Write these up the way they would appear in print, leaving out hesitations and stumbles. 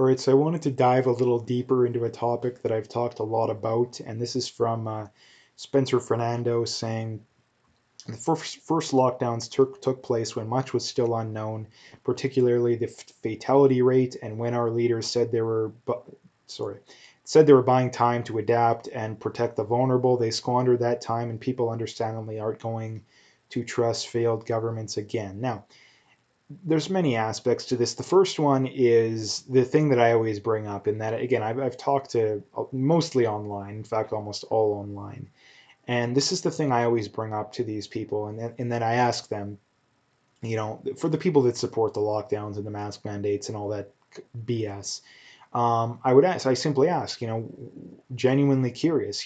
All right, so I wanted to dive a little deeper into a topic that I've talked a lot about, and this is from Spencer Fernando saying the first lockdowns took place when much was still unknown, particularly the fatality rate, and when our leaders said they were buying time to adapt and protect the vulnerable. They squandered that time, and people understandably aren't going to trust failed governments again. Now, there's many aspects to this. The first one is the thing that I always bring up, in that again, I've talked to mostly online, in fact, almost all online, and this is the thing I always bring up to these people, and then I ask them, for the people that support the lockdowns and the mask mandates and all that BS, I simply ask, genuinely curious,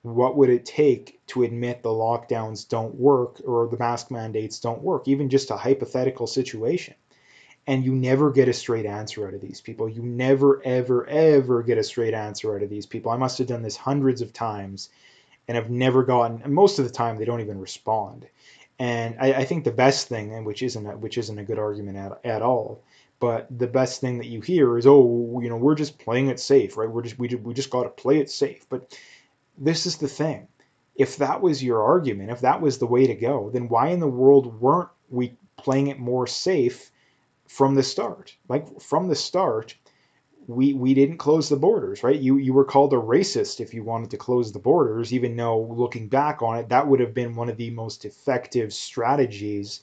what would it take to admit the lockdowns don't work or the mask mandates don't work, even just a hypothetical situation? And you never get a straight answer out of these people. You never, ever, ever get a straight answer out of these people. I must have done this hundreds of times and I've never gotten, and most of the time they don't even respond. And I think the best thing, and which isn't a good argument at all, but the best thing that you hear is, oh, we're just playing it safe, right? We just got to play it safe. But this is the thing. If that was your argument, if that was the way to go, then why in the world weren't we playing it more safe from the start? Like from the start, we didn't close the borders, right? You were called a racist if you wanted to close the borders, even though looking back on it, that would have been one of the most effective strategies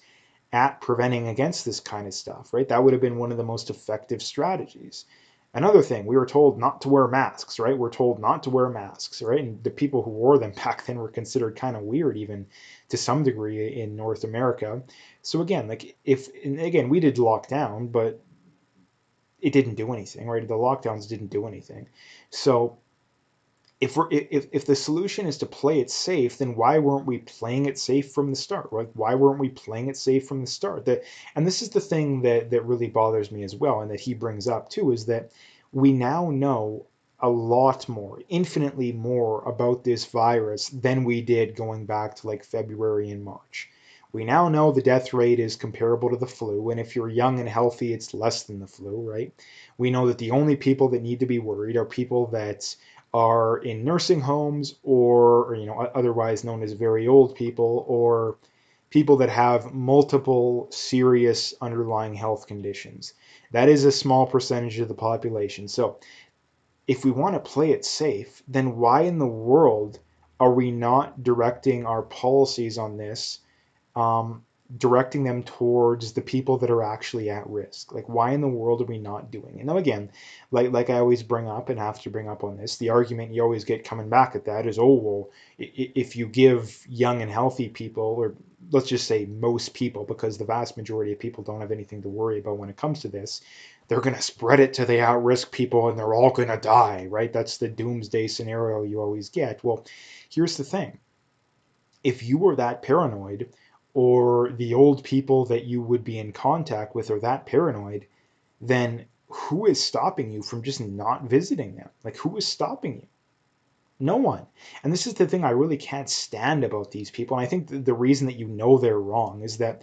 at preventing against this kind of stuff, right? That would have been one of the most effective strategies. Another thing, we were told not to wear masks, right? We're told not to wear masks, right? And the people who wore them back then were considered kind of weird, even to some degree in North America. So again, like if, and again, we did lock down, but it didn't do anything, right? The lockdowns didn't do anything. So if the solution is to play it safe, then why weren't we playing it safe from the start? Right? Why weren't we playing it safe from the start? And this is the thing that really bothers me as well, and that he brings up too, is that we now know a lot more, infinitely more about this virus than we did going back to like February and March. We now know the death rate is comparable to the flu, and if you're young and healthy, it's less than the flu, right? We know that the only people that need to be worried are people that are in nursing homes, or otherwise known as very old people, or people that have multiple serious underlying health conditions. That is a small percentage of the population. So if we want to play it safe, then why in the world are we not directing our policies on this, um, directing them towards the people that are actually at risk? Like, why in the world are we not doing it? Now, again, like I always bring up and have to bring up on this, the argument you always get coming back at that is, oh, well, if you give young and healthy people, or let's just say most people, because the vast majority of people don't have anything to worry about when it comes to this, they're going to spread it to the at-risk people and they're all going to die, right? That's the doomsday scenario you always get. Well, here's the thing. If you were that paranoid, or the old people that you would be in contact with are that paranoid, then who is stopping you from just not visiting them? Like, who is stopping you? No one. And this is the thing I really can't stand about these people. And I think the reason that they're wrong is that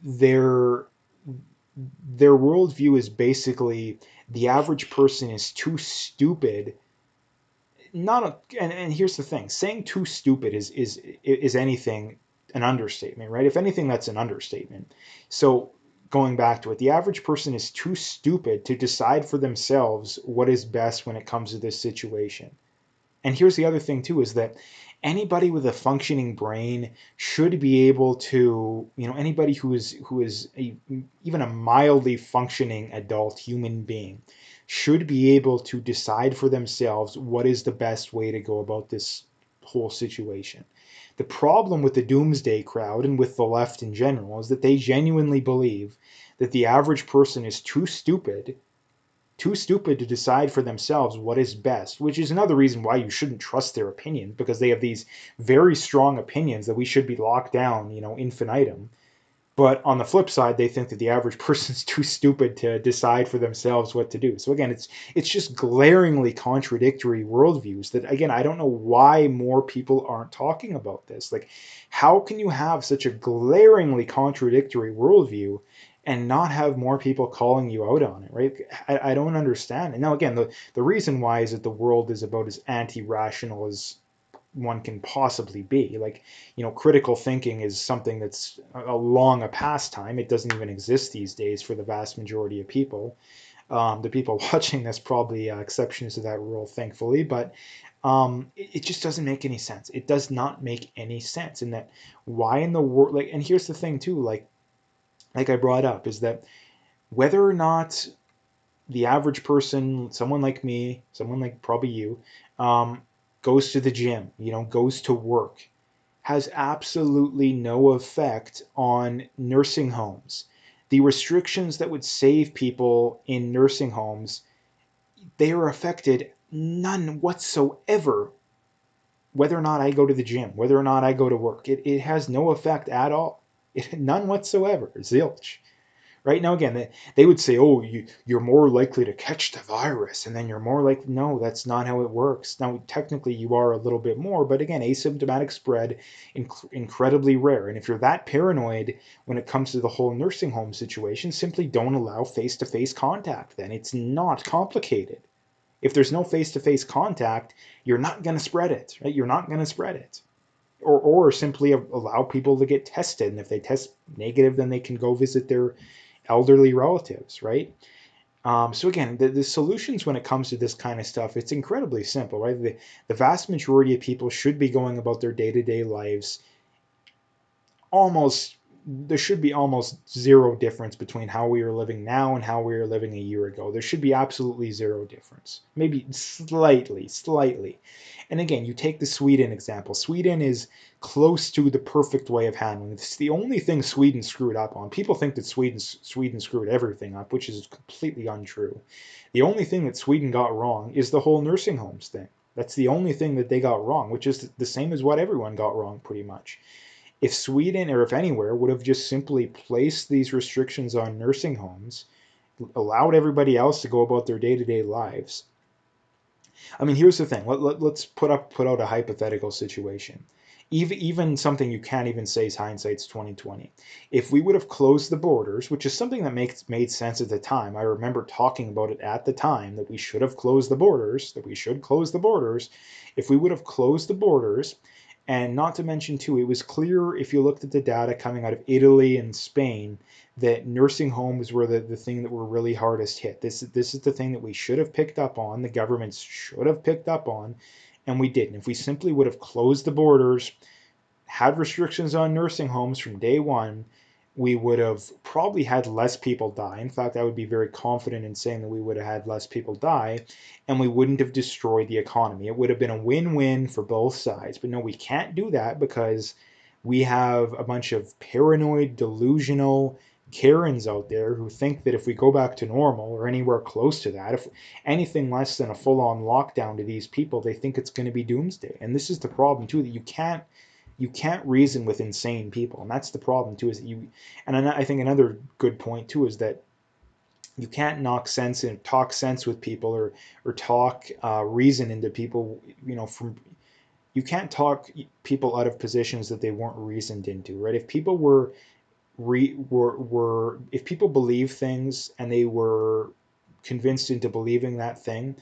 their their worldview is basically the average person is too stupid. Not a, and here's the thing, saying too stupid is anything an understatement, right? If anything, that's an understatement. So going back to it, the average person is too stupid to decide for themselves what is best when it comes to this situation. And here's the other thing too, is that anybody with a functioning brain should be able to, anybody who is even a mildly functioning adult human being should be able to decide for themselves what is the best way to go about this whole situation. The problem with the doomsday crowd and with the left in general is that they genuinely believe that the average person is too stupid to decide for themselves what is best, which is another reason why you shouldn't trust their opinions, because they have these very strong opinions that we should be locked down, infinitum. But on the flip side, they think that the average person's too stupid to decide for themselves what to do. So again, it's just glaringly contradictory worldviews that, again, I don't know why more people aren't talking about this. Like, how can you have such a glaringly contradictory worldview and not have more people calling you out on it, right? I don't understand. And now again, the reason why is that the world is about as anti-rational as one can possibly be. Like, critical thinking is something that's a pastime. It doesn't even exist these days for the vast majority of people. The people watching this probably exceptions to that rule, thankfully, but it just doesn't make any sense. It does not make any sense. And that why in the world, like, and here's the thing too, like I brought up, is that whether or not the average person, someone like me, someone like probably you, um, goes to the gym, goes to work, has absolutely no effect on nursing homes. The restrictions that would save people in nursing homes, they are affected none whatsoever, whether or not I go to the gym, whether or not I go to work. It has no effect at all. None whatsoever. Zilch. Right now, again, they would say, oh, you're more likely to catch the virus, and then you're more likely. No, that's not how it works. Now, technically, you are a little bit more, but again, asymptomatic spread, incredibly rare. And if you're that paranoid when it comes to the whole nursing home situation, simply don't allow face-to-face contact. Then it's not complicated. If there's no face-to-face contact, you're not going to spread it, right? You're not going to spread it. Or simply allow people to get tested, and if they test negative, then they can go visit their elderly relatives, right? So again, the solutions when it comes to this kind of stuff, it's incredibly simple, right? The vast majority of people should be going about their day-to-day lives almost, there should be almost zero difference between how we are living now and how we were living a year ago. There should be absolutely zero difference. Maybe slightly. And again, you take the Sweden example. Sweden is close to the perfect way of handling. It's the only thing Sweden screwed up on. People think that Sweden screwed everything up, which is completely untrue. The only thing that Sweden got wrong is the whole nursing homes thing. That's the only thing that they got wrong, which is the same as what everyone got wrong pretty much. If Sweden, or if anywhere, would have just simply placed these restrictions on nursing homes, allowed everybody else to go about their day-to-day lives. I mean, here's the thing. Let's put out a hypothetical situation. Even something you can't even say is hindsight's 2020. If we would have closed the borders, which is something that made sense at the time, I remember talking about it at the time that we should have closed the borders, that we should close the borders. If we would have closed the borders, and not to mention, too, it was clear if you looked at the data coming out of Italy and Spain that nursing homes were the thing that were really hardest hit. This is the thing that we should have picked up on, the governments should have picked up on, and we didn't. If we simply would have closed the borders, had restrictions on nursing homes from day one, we would have probably had less people die. In fact, I would be very confident in saying that we would have had less people die, and we wouldn't have destroyed the economy. It would have been a win-win for both sides. But no, we can't do that because we have a bunch of paranoid, delusional Karens out there who think that if we go back to normal or anywhere close to that, if anything less than a full-on lockdown to these people, they think it's going to be doomsday. And this is the problem too, that you can't reason with insane people, and that's the problem too. Is that you, and I think another good point too is that you can't knock sense and talk sense with people, or talk reason into people. From you can't talk people out of positions that they weren't reasoned into, right? If people were if people believe things and they were convinced into believing that thing,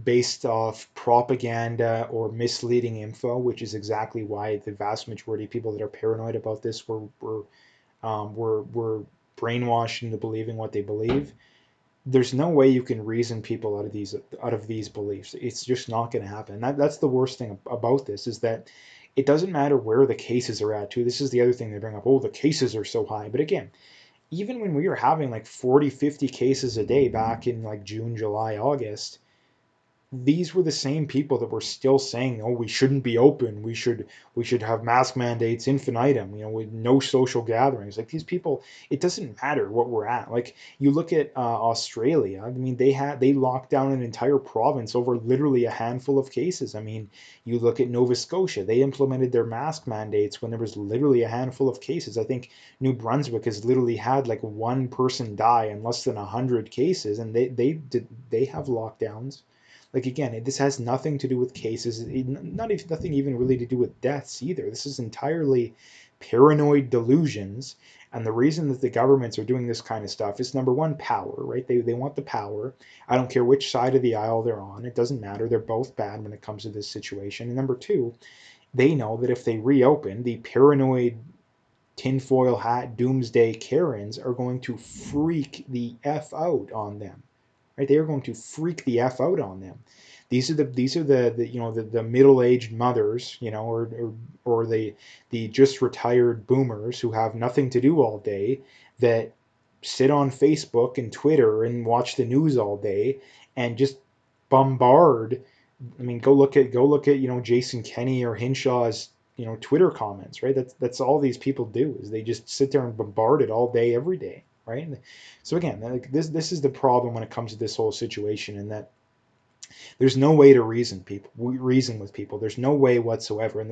based off propaganda or misleading info, which is exactly why the vast majority of people that are paranoid about this were brainwashed into believing what they believe. There's no way you can reason people out of these beliefs. It's just not going to happen. That's the worst thing about this, is that it doesn't matter where the cases are at too. This is the other thing they bring up. Oh, the cases are so high. But again, even when we were having like 40, 50 cases a day back in like June, July, August, these were the same people that were still saying, "Oh, we shouldn't be open. We should have mask mandates infinitum. With no social gatherings." Like, these people, it doesn't matter what we're at. Like, you look at Australia. I mean, they locked down an entire province over literally a handful of cases. I mean, you look at Nova Scotia. They implemented their mask mandates when there was literally a handful of cases. I think New Brunswick has literally had like one person die in less than 100 cases, and they have lockdowns. Like, again, this has nothing to do with cases, nothing even really to do with deaths either. This is entirely paranoid delusions. And the reason that the governments are doing this kind of stuff is number one, power, right? They want the power. I don't care which side of the aisle they're on. It doesn't matter. They're both bad when it comes to this situation. And number two, they know that if they reopen, the paranoid tinfoil hat doomsday Karens are going to freak the F out on them, right? They are going to freak the F out on them. These are the you know the middle-aged mothers, or the just retired boomers who have nothing to do all day, that sit on Facebook and Twitter and watch the news all day and just bombard. I mean, go look at Jason Kenney or Hinshaw's Twitter comments, right? That's all these people do, is they just sit there and bombard it all day, every day, right? So again, like this is the problem when it comes to this whole situation, and that there's no way to reason with people. There's no way whatsoever. And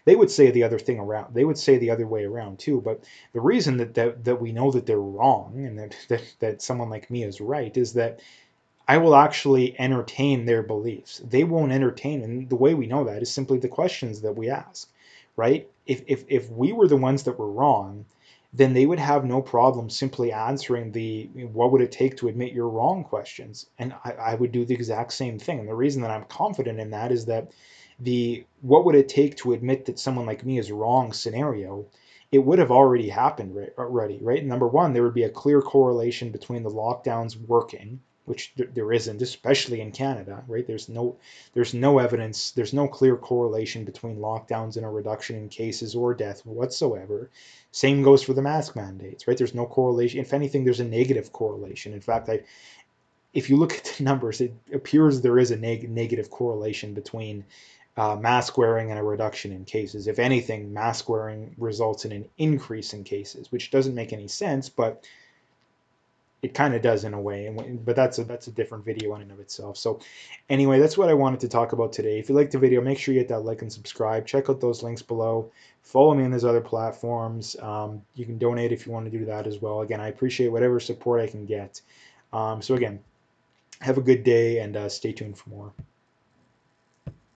they would say the other thing around. They would say the other way around too. But the reason that we know that they're wrong, and that someone like me is right, is that I will actually entertain their beliefs. They won't entertain, and the way we know that is simply the questions that we ask, right? If we were the ones that were wrong, then they would have no problem simply answering the "what would it take to admit you're wrong" questions, and I would do the exact same thing. And the reason that I'm confident in that is that the "what would it take to admit that someone like me is wrong" scenario, it would have already happened already, right? Number one, there would be a clear correlation between the lockdowns working, which there isn't, especially in Canada, right? There's no evidence, there's no clear correlation between lockdowns and a reduction in cases or death whatsoever. Same goes for the mask mandates, right? There's no correlation. If anything, there's a negative correlation. In fact, if you look at the numbers, it appears there is a negative correlation between mask wearing and a reduction in cases. If anything, mask wearing results in an increase in cases, which doesn't make any sense, but it kind of does in a way. But that's a different video in and of itself. So anyway, that's what I wanted to talk about today. If you liked the video, make sure you hit that like and subscribe. Check out those links below. Follow me on those other platforms. You can donate if you want to do that as well. Again, I appreciate whatever support I can get. So again, have a good day, and stay tuned for more.